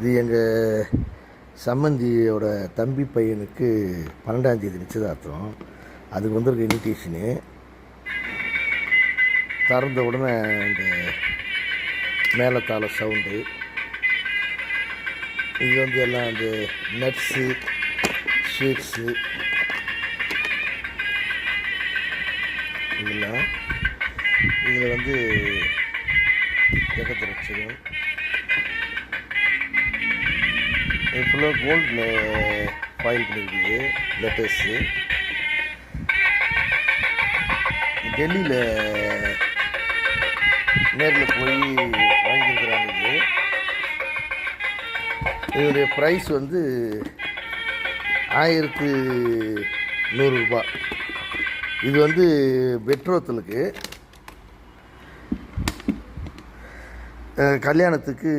இது எங்கள் சம்மந்தியோட தம்பி பையனுக்கு 12ஆம் தேதி நிச்சயதார்த்தம். அதுக்கு வந்திருக்க இன்விடேஷனு. திறந்த உடனே இந்த மேலத்தாள சவுண்டு. இது எல்லாம் அந்த நட்ஸு, ஸ்வீட்ஸு இதெல்லாம். இதில் ஜெகத்ரட்சகம். இது ஃபுல்லாக கோல்டு ஃபாயில் பண்ணியிருக்குது. லெட்டர்ஸு டெல்லியில் நேரில் போய் வாங்கியிருக்கிறாங்க. இதனுடைய ப்ரைஸ் 1100 ரூபா. இது பெட்ரோத்தலுக்கு கல்யாணத்துக்கு